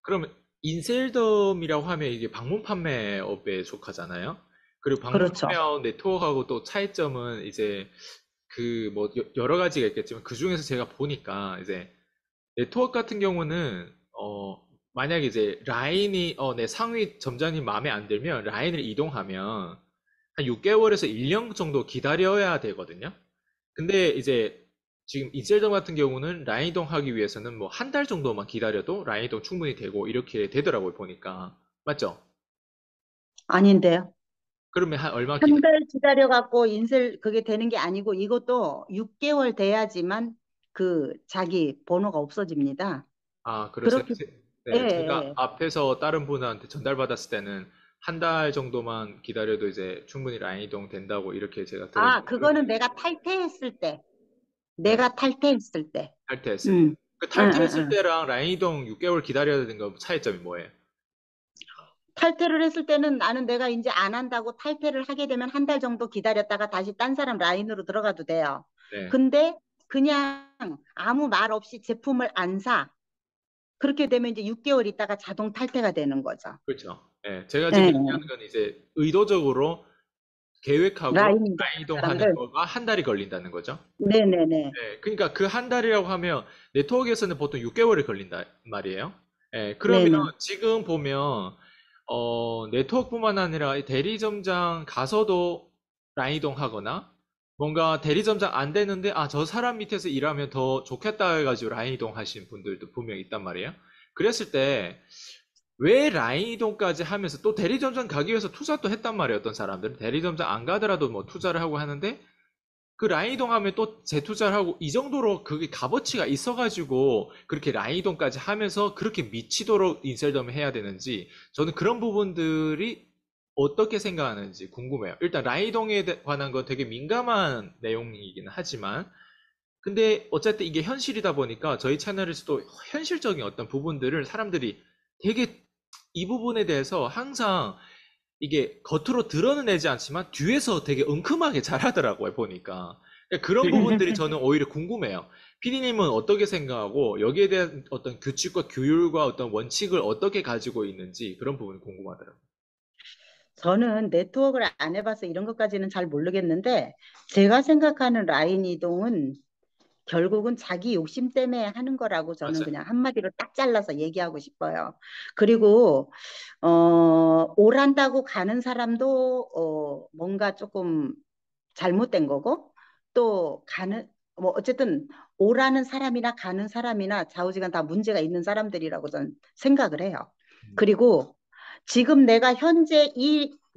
그러면 인셀덤이라고 하면 이게 방문 판매업에 속하잖아요. 그리고 방문 그렇죠. 판매업 네트워크하고 또 차이점은 이제 그 뭐 여러 가지가 있겠지만 그 중에서 제가 보니까 이제 네트워크 같은 경우는 만약에 이제 라인이 내 상위 점장님 마음에 안 들면 라인을 이동하면 한 6개월에서 1년 정도 기다려야 되거든요. 근데 이제 지금 인셀점 같은 경우는 라인 이동하기 위해서는 뭐 한 달 정도만 기다려도 라인 이동 충분히 되고 이렇게 되더라고요, 보니까. 맞죠? 아닌데요. 그러면 한 얼마 한 기다려? 달 기다려갖고 인쇄 그게 되는 게 아니고 이것도 6개월 돼야지만 그 자기 번호가 없어집니다. 아, 그러세요? 그렇게, 예, 네, 제가 예. 앞에서 다른 분한테 전달받았을 때는 한 달 정도만 기다려도 이제 충분히 라인 이동 된다고 이렇게 제가 아, 들었는데, 그거는 내가 탈퇴했을 때. 네, 내가 탈퇴했을 때. 탈퇴했을 때. 음, 그 응, 응, 탈퇴했을 응. 때랑 라인 이동 6개월 기다려야 되는 거 차이점이 뭐예요? 탈퇴를 했을 때는 나는 내가 이제 안 한다고 탈퇴를 하게 되면 한 달 정도 기다렸다가 다시 딴 사람 라인으로 들어가도 돼요. 네, 근데 그냥 아무 말 없이 제품을 안 사. 그렇게 되면 이제 6개월 있다가 자동 탈퇴가 되는 거죠. 그렇죠. 네, 제가 지금 예, 얘기하는 건 이제 의도적으로 계획하고 라인 라인 이동하는 이동하는 사람들. 거가 한 달이 걸린다는 거죠. 네네네. 네, 그러니까 그 한 달이라고 하면 네트워크에서는 보통 6개월이 걸린다 말이에요. 예, 그러면 네네. 지금 보면 네트워크뿐만 아니라 대리점장 가서도 라인 이동하거나 뭔가 대리점장 안 되는데 아, 저 사람 밑에서 일하면 더 좋겠다 해가지고 라인 이동하신 분들도 분명히 있단 말이에요. 그랬을 때 왜 라인 이동까지 하면서 또 대리점장 가기 위해서 투자도 했단 말이에요. 어떤 사람들은 대리점장 안 가더라도 뭐 투자를 하고 하는데 그 라인 이동하면 또 재투자를 하고 이 정도로 그게 값어치가 있어가지고 그렇게 라인 이동까지 하면서 그렇게 미치도록 인셀덤을 해야 되는지 저는 그런 부분들이 어떻게 생각하는지 궁금해요. 일단 라인 이동에 관한 건 되게 민감한 내용이긴 하지만 근데 어쨌든 이게 현실이다 보니까 저희 채널에서도 현실적인 어떤 부분들을 사람들이 되게 이 부분에 대해서 항상 이게 겉으로 드러내지 않지만 뒤에서 되게 은큼하게 잘하더라고요, 보니까. 그러니까 그런 부분들이 저는 오히려 궁금해요. 피디님은 어떻게 생각하고 여기에 대한 어떤 규칙과 규율과 어떤 원칙을 어떻게 가지고 있는지 그런 부분이 궁금하더라고요. 저는 네트워크를 안 해봐서 이런 것까지는 잘 모르겠는데, 제가 생각하는 라인 이동은 결국은 자기 욕심 때문에 하는 거라고 저는 맞아요. 그냥 한마디로 딱 잘라서 얘기하고 싶어요. 그리고, 오란다고 가는 사람도, 뭔가 조금 잘못된 거고, 또 가는, 뭐, 어쨌든, 오라는 사람이나 가는 사람이나 좌우지간 다 문제가 있는 사람들이라고 저는 생각을 해요. 음, 그리고 지금 내가 현재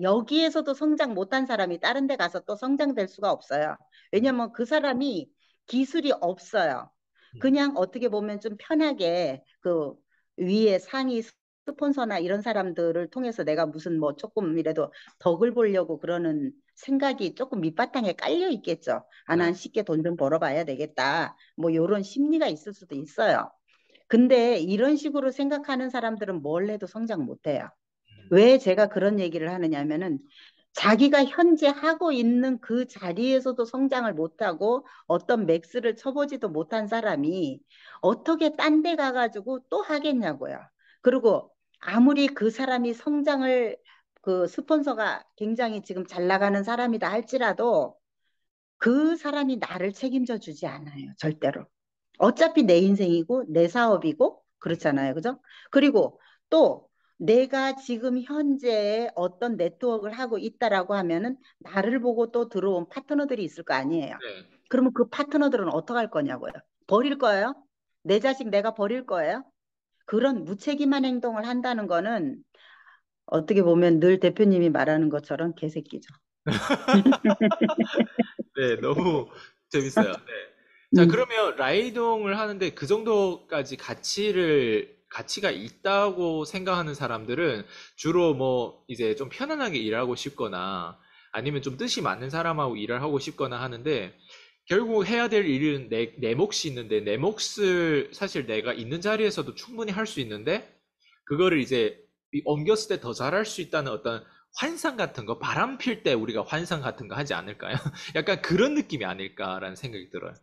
여기에서도 성장 못한 사람이 다른 데 가서 또 성장될 수가 없어요. 음, 왜냐면 그 사람이 기술이 없어요. 음. 그냥 어떻게 보면 좀 편하게 그 위에 상위 스폰서나 이런 사람들을 통해서 내가 무슨 뭐 조금이라도 덕을 보려고 그러는 생각이 조금 밑바탕에 깔려 있겠죠. 아, 네. 난 쉽게 돈 좀 벌어봐야 되겠다. 뭐 이런 심리가 있을 수도 있어요. 근데 이런 식으로 생각하는 사람들은 뭘 해도 성장 못 해요. 음, 왜 제가 그런 얘기를 하느냐면은 자기가 현재 하고 있는 그 자리에서도 성장을 못하고 어떤 맥스를 쳐보지도 못한 사람이 어떻게 딴데 가가지고 또 하겠냐고요. 그리고 아무리 그 사람이 성장을 그 스폰서가 굉장히 지금 잘 나가는 사람이다 할지라도 그 사람이 나를 책임져 주지 않아요. 절대로. 어차피 내 인생이고 내 사업이고 음, 그렇잖아요. 그죠? 그리고 또 내가 지금 현재 어떤 네트워크를 하고 있다라고 하면은 나를 보고 또 들어온 파트너들이 있을 거 아니에요. 네. 그러면 그 파트너들은 어떻게 할 거냐고요. 버릴 거예요? 내 자식 내가 버릴 거예요? 그런 무책임한 행동을 한다는 거는 어떻게 보면 늘 대표님이 말하는 것처럼 개새끼죠. 네, 너무 재밌어요. 네. 자, 음. 그러면 라이동을 하는데 그 정도까지 가치가 있다고 생각하는 사람들은 주로 뭐 이제 좀 편안하게 일하고 싶거나 아니면 좀 뜻이 맞는 사람하고 일을 하고 싶거나 하는데 결국 해야 될 일은 내 몫이 있는데 내 몫을 사실 내가 있는 자리에서도 충분히 할 수 있는데 그거를 이제 옮겼을 때 더 잘할 수 있다는 어떤 환상 같은 거, 바람 필 때 우리가 환상 같은 거 하지 않을까요? 약간 그런 느낌이 아닐까라는 생각이 들어요.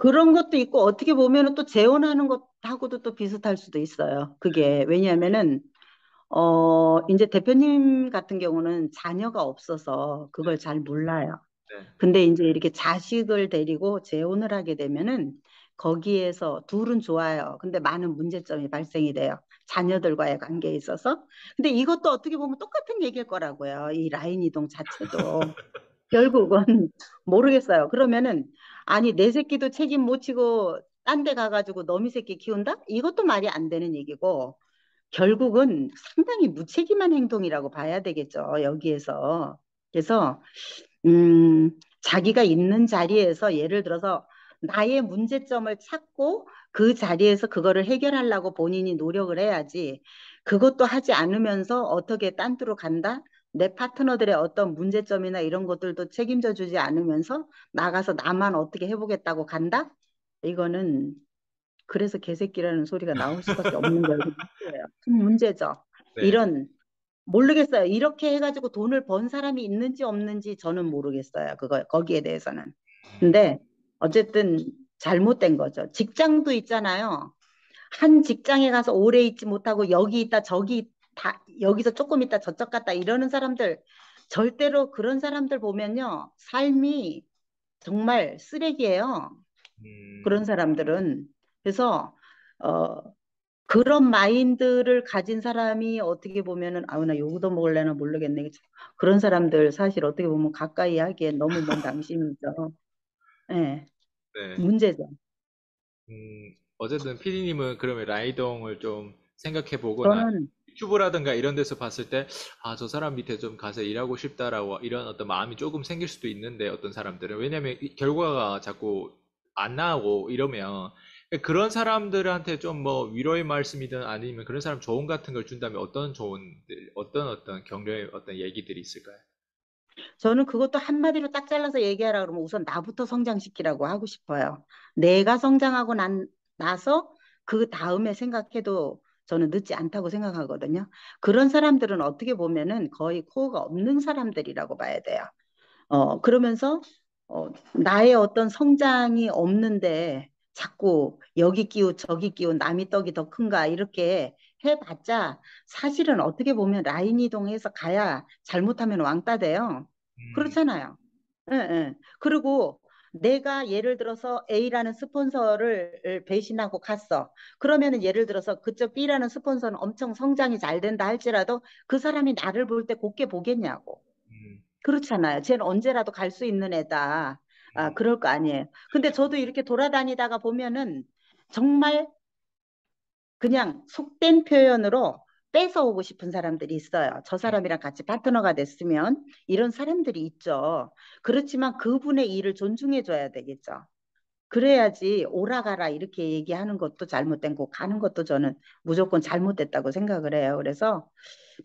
그런 것도 있고 어떻게 보면은 또 재혼하는 것하고도 또 비슷할 수도 있어요. 그게 왜냐하면은 이제 대표님 같은 경우는 자녀가 없어서 네, 그걸 잘 몰라요. 네. 근데 이제 이렇게 자식을 데리고 재혼을 하게 되면은 거기에서 둘은 좋아요. 근데 많은 문제점이 발생이 돼요. 자녀들과의 관계에 있어서. 근데 이것도 어떻게 보면 똑같은 얘기일 거라고요. 이 라인 이동 자체도. 결국은 모르겠어요. 그러면은 아니 내 새끼도 책임 못 지고 딴데 가가지고 너미 새끼 키운다? 이것도 말이 안 되는 얘기고 결국은 상당히 무책임한 행동이라고 봐야 되겠죠. 여기에서. 그래서 자기가 있는 자리에서 예를 들어서 나의 문제점을 찾고 그 자리에서 그거를 해결하려고 본인이 노력을 해야지. 그것도 하지 않으면서 어떻게 딴 데로 간다? 내 파트너들의 어떤 문제점이나 이런 것들도 책임져 주지 않으면서 나가서 나만 어떻게 해보겠다고 간다? 이거는 그래서 개새끼라는 소리가 나올 수밖에 없는 거예요. 문제예요. 큰 문제죠. 네. 이런 모르겠어요. 이렇게 해가지고 돈을 번 사람이 있는지 없는지 저는 모르겠어요. 거기에 대해서는. 근데 어쨌든 잘못된 거죠. 직장도 있잖아요. 한 직장에 가서 오래 있지 못하고 여기 있다 저기 여기서 조금 있다 저쪽 갔다 이러는 사람들 절대로 그런 사람들 보면요. 삶이 정말 쓰레기예요. 음, 그런 사람들은. 그래서 어, 그런 마인드를 가진 사람이 어떻게 보면은 아우 나 욕도 먹을래나 모르겠네. 그런 사람들 사실 어떻게 보면 가까이 하기엔 너무 먼 당심이죠. 예, 네. 문제죠. 어쨌든 피디님은 그러면 라이동을 좀 생각해 보거나 저는 유튜브라든가 이런 데서 봤을 때, 아, 저 사람 밑에 좀 가서 일하고 싶다라고 이런 어떤 마음이 조금 생길 수도 있는데, 어떤 사람들은. 왜냐면 이 결과가 자꾸 안 나오고 이러면, 그런 사람들한테 좀 뭐 위로의 말씀이든 아니면 그런 사람 조언 같은 걸 준다면 어떤 조언들, 어떤 격려의 어떤 얘기들이 있을까요? 저는 그것도 한마디로 딱 잘라서 얘기하라 그러면 우선 나부터 성장시키라고 하고 싶어요. 내가 성장하고 나서 그 다음에 생각해도 저는 늦지 않다고 생각하거든요. 그런 사람들은 어떻게 보면은 거의 코어가 없는 사람들이라고 봐야 돼요. 그러면서 나의 어떤 성장이 없는데 자꾸 여기 끼우 저기 끼우 남이 떡이 더 큰가 이렇게 해봤자 사실은 어떻게 보면 라인 이동해서 가야 잘못하면 왕따 돼요. 음, 그렇잖아요. 예, 예. 그리고 내가 예를 들어서 A라는 스폰서를 배신하고 갔어. 그러면은 예를 들어서 그쪽 B라는 스폰서는 엄청 성장이 잘 된다 할지라도 그 사람이 나를 볼 때 곱게 보겠냐고. 음, 그렇잖아요. 쟤는 언제라도 갈 수 있는 애다. 아, 음, 그럴 거 아니에요. 근데 저도 이렇게 돌아다니다가 보면은 정말 그냥 속된 표현으로 뺏어오고 싶은 사람들이 있어요. 저 사람이랑 같이 파트너가 됐으면 이런 사람들이 있죠. 그렇지만 그분의 일을 존중해줘야 되겠죠. 그래야지 오라가라 이렇게 얘기하는 것도 잘못된 거 가는 것도 저는 무조건 잘못됐다고 생각을 해요. 그래서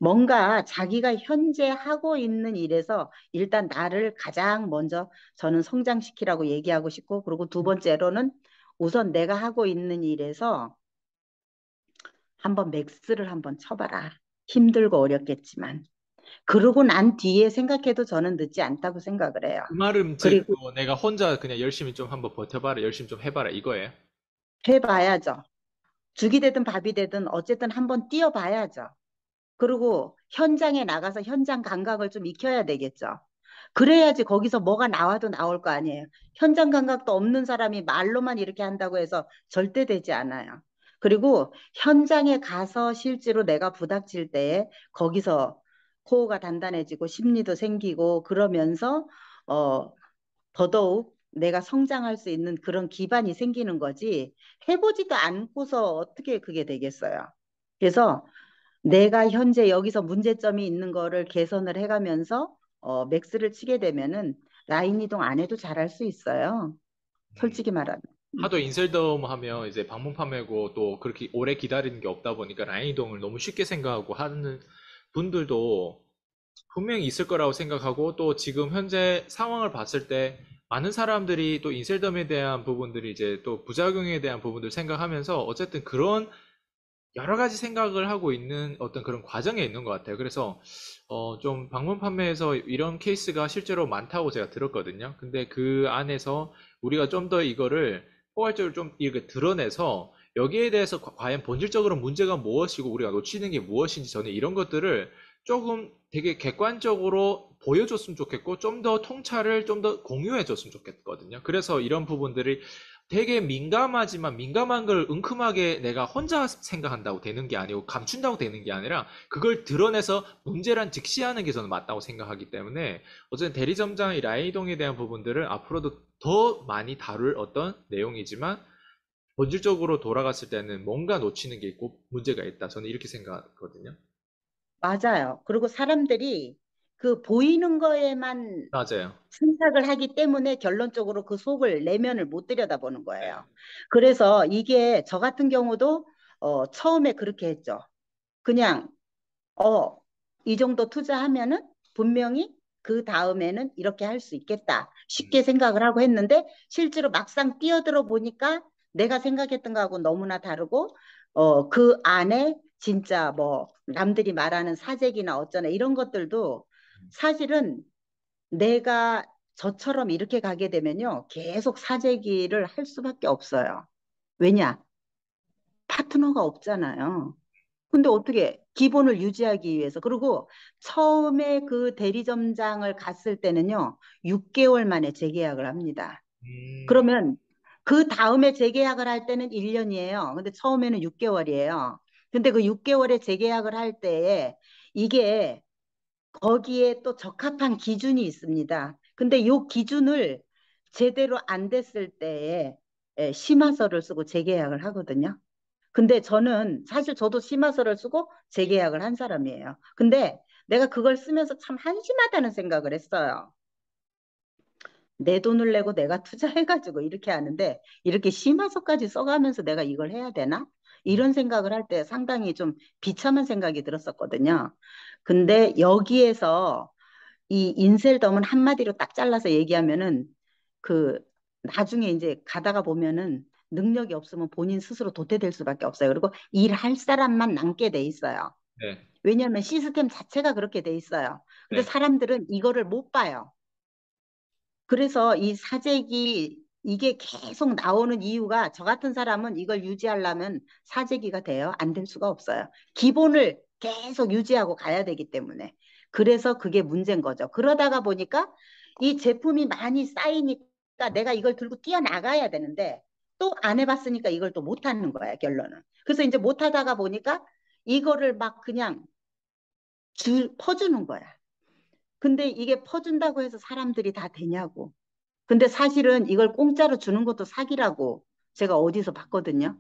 뭔가 자기가 현재 하고 있는 일에서 일단 나를 가장 먼저 저는 성장시키라고 얘기하고 싶고 그리고 두 번째로는 우선 내가 하고 있는 일에서 한번 맥스를 한번 쳐봐라. 힘들고 어렵겠지만. 그러고 난 뒤에 생각해도 저는 늦지 않다고 생각을 해요. 그 말은 즉, 그리고 내가 혼자 그냥 열심히 좀 한번 버텨봐라, 열심히 좀 해봐라, 이거예요. 해봐야죠. 죽이 되든 밥이 되든 어쨌든 한번 뛰어봐야죠. 그리고 현장에 나가서 현장 감각을 좀 익혀야 되겠죠. 그래야지 거기서 뭐가 나와도 나올 거 아니에요. 현장 감각도 없는 사람이 말로만 이렇게 한다고 해서 절대 되지 않아요. 그리고 현장에 가서 실제로 내가 부닥칠 때에 거기서 코어가 단단해지고 심리도 생기고 그러면서 어, 더더욱 내가 성장할 수 있는 그런 기반이 생기는 거지 해보지도 않고서 어떻게 그게 되겠어요. 그래서 내가 현재 여기서 문제점이 있는 거를 개선을 해가면서 맥스를 치게 되면은 라인 이동 안 해도 잘할 수 있어요. 음. 솔직히 말하면. 음. 하도 인셀덤 하면 이제 방문 판매고 또 그렇게 오래 기다리는 게 없다 보니까 라인 이동을 너무 쉽게 생각하고 하는 분들도 분명히 있을 거라고 생각하고 또 지금 현재 상황을 봤을 때 많은 사람들이 또 인셀덤에 대한 부분들이 이제 또 부작용에 대한 부분들 생각하면서 어쨌든 그런 여러 가지 생각을 하고 있는 어떤 그런 과정에 있는 것 같아요. 그래서 좀 방문 판매에서 이런 케이스가 실제로 많다고 제가 들었거든요. 근데 그 안에서 우리가 좀 더 이거를 포괄적으로 좀 이렇게 드러내서 여기에 대해서 과연 본질적으로 문제가 무엇이고 우리가 놓치는 게 무엇인지 저는 이런 것들을 조금 되게 객관적으로 보여줬으면 좋겠고 좀 더 통찰을 좀 더 공유해줬으면 좋겠거든요. 그래서 이런 부분들이 되게 민감하지만 민감한 걸 은큼하게 내가 혼자 생각한다고 되는 게 아니고 감춘다고 되는 게 아니라 그걸 드러내서 문제란 직시하는 게 저는 맞다고 생각하기 때문에 어쨌든 대리점장의 라이동에 대한 부분들을 앞으로도 더 많이 다룰 어떤 내용이지만 본질적으로 돌아갔을 때는 뭔가 놓치는 게 있고 문제가 있다. 저는 이렇게 생각하거든요. 맞아요. 그리고 사람들이 그 보이는 거에만 맞아요. 생각을 하기 때문에 결론적으로 그 속을 내면을 못 들여다보는 네. 거예요. 그래서 이게 저 같은 경우도 처음에 그렇게 했죠. 그냥 어, 이 정도 투자하면은 분명히 그 다음에는 이렇게 할 수 있겠다. 쉽게 생각을 하고 했는데 실제로 막상 뛰어들어 보니까 내가 생각했던 거하고 너무나 다르고 그 안에 진짜 뭐 남들이 말하는 사재기나 어쩌나 이런 것들도 사실은 내가 저처럼 이렇게 가게 되면요. 계속 사재기를 할 수밖에 없어요. 왜냐? 파트너가 없잖아요. 근데 어떻게 기본을 유지하기 위해서 그리고 처음에 그 대리점장을 갔을 때는요 6개월 만에 재계약을 합니다. 음, 그러면 그 다음에 재계약을 할 때는 1년이에요. 근데 처음에는 6개월이에요. 근데 그 6개월에 재계약을 할 때에 이게 거기에 또 적합한 기준이 있습니다. 근데 이 기준을 제대로 안 됐을 때에 심화서를 쓰고 재계약을 하거든요. 근데 저는 사실 저도 심화서를 쓰고 재계약을 한 사람이에요. 근데 내가 그걸 쓰면서 참 한심하다는 생각을 했어요. 내 돈을 내고 내가 투자해가지고 이렇게 하는데 이렇게 심화서까지 써가면서 내가 이걸 해야 되나? 이런 생각을 할 때 상당히 좀 비참한 생각이 들었었거든요. 근데 여기에서 이 인셀덤은 한마디로 딱 잘라서 얘기하면은 그 나중에 이제 가다가 보면은 능력이 없으면 본인 스스로 도태될 수밖에 없어요. 그리고 일할 사람만 남게 돼 있어요. 네, 왜냐하면 시스템 자체가 그렇게 돼 있어요. 근데 네. 사람들은 이거를 못 봐요. 그래서 이 사재기 이게 계속 나오는 이유가 저 같은 사람은 이걸 유지하려면 사재기가 돼요. 안 될 수가 없어요. 기본을 계속 유지하고 가야 되기 때문에. 그래서 그게 문제인 거죠. 그러다가 보니까 이 제품이 많이 쌓이니까 내가 이걸 들고 뛰어나가야 되는데 또 안 해봤으니까 이걸 또 못하는 거야, 결론은. 그래서 이제 못하다가 보니까 이거를 막 그냥 퍼주는 거야. 근데 이게 퍼준다고 해서 사람들이 다 되냐고. 근데 사실은 이걸 공짜로 주는 것도 사기라고 제가 어디서 봤거든요.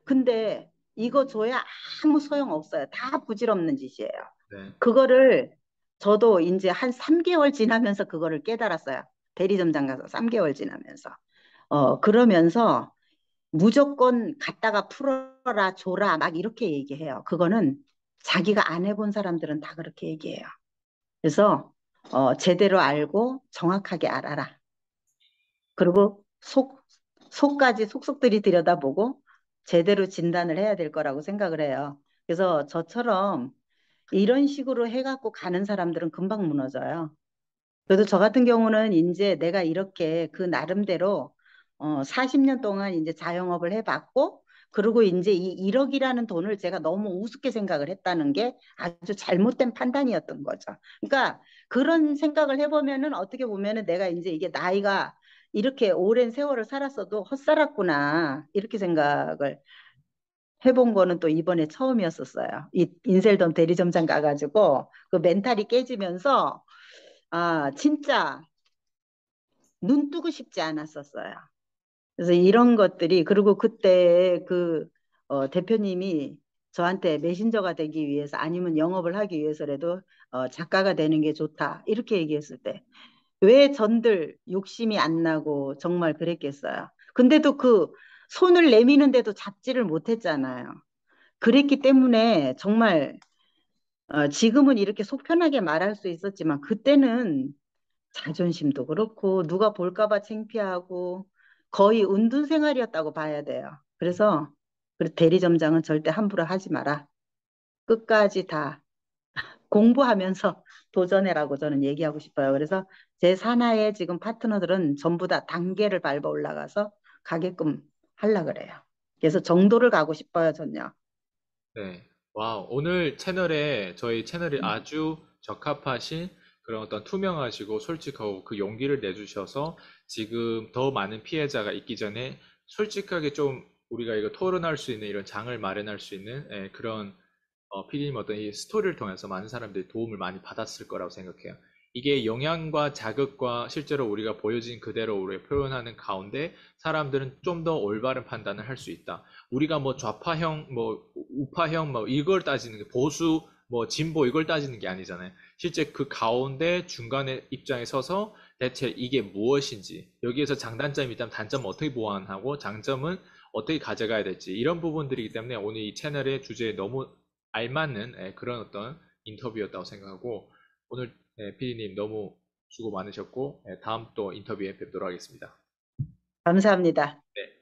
근데 이거 줘야 아무 소용 없어요. 다 부질없는 짓이에요. 네. 그거를 저도 이제 한 3개월 지나면서 그거를 깨달았어요. 대리점장 가서 3개월 지나면서. 그러면서 무조건 갖다가 풀어라, 줘라, 막 이렇게 얘기해요. 그거는 자기가 안 해본 사람들은 다 그렇게 얘기해요. 그래서 제대로 알고 정확하게 알아라. 그리고 속까지 속속들이 들여다보고 제대로 진단을 해야 될 거라고 생각을 해요. 그래서 저처럼 이런 식으로 해갖고 가는 사람들은 금방 무너져요. 그래도 저 같은 경우는 이제 내가 이렇게 그 나름대로 40년 동안 이제 자영업을 해봤고, 그리고 이제 이 1억이라는 돈을 제가 너무 우습게 생각을 했다는 게 아주 잘못된 판단이었던 거죠. 그러니까 그런 생각을 해보면은 어떻게 보면은 내가 이제 이게 나이가 이렇게 오랜 세월을 살았어도 헛살았구나. 이렇게 생각을 해본 거는 또 이번에 처음이었었어요. 이 인셀덤 대리점장 가가지고 그 멘탈이 깨지면서 아, 진짜 눈 뜨고 싶지 않았었어요. 그래서 이런 것들이, 그리고 그때 그 대표님이 저한테 메신저가 되기 위해서 아니면 영업을 하기 위해서라도 작가가 되는 게 좋다. 이렇게 얘기했을 때 왜 전들 욕심이 안 나고 정말 그랬겠어요. 근데도 그 손을 내미는데도 잡지를 못했잖아요. 그랬기 때문에 정말 지금은 이렇게 속 편하게 말할 수 있었지만 그때는 자존심도 그렇고 누가 볼까 봐 창피하고 거의 은둔 생활이었다고 봐야 돼요. 그래서 대리점장은 절대 함부로 하지 마라. 끝까지 다 공부하면서 도전해라고 저는 얘기하고 싶어요. 그래서 제 산하의 지금 파트너들은 전부 다 단계를 밟아 올라가서 가게끔 하려 그래요. 그래서 정도를 가고 싶어요, 전요. 네. 와우. 오늘 채널에 저희 채널이 음. 아주 적합하신 그런 어떤 투명하시고 솔직하고 그 용기를 내주셔서 지금 더 많은 피해자가 있기 전에 솔직하게 좀 우리가 이거 토론할 수 있는 이런 장을 마련할 수 있는 그런 피디님 어떤 이 스토리를 통해서 많은 사람들이 도움을 많이 받았을 거라고 생각해요. 이게 영향과 자극과 실제로 우리가 보여진 그대로 우리가 표현하는 가운데 사람들은 좀 더 올바른 판단을 할 수 있다. 우리가 뭐 좌파형, 뭐 우파형, 뭐 이걸 따지는 게 보수, 뭐 진보 이걸 따지는 게 아니잖아요. 실제 그 가운데 중간에 입장에 서서 대체 이게 무엇인지 여기에서 장단점이 있다면 단점은 어떻게 보완하고 장점은 어떻게 가져가야 될지 이런 부분들이기 때문에 오늘 이 채널의 주제에 너무 알맞는 그런 어떤 인터뷰였다고 생각하고 오늘 피디님 너무 수고 많으셨고 다음 또 인터뷰에 뵙도록 하겠습니다. 감사합니다. 네.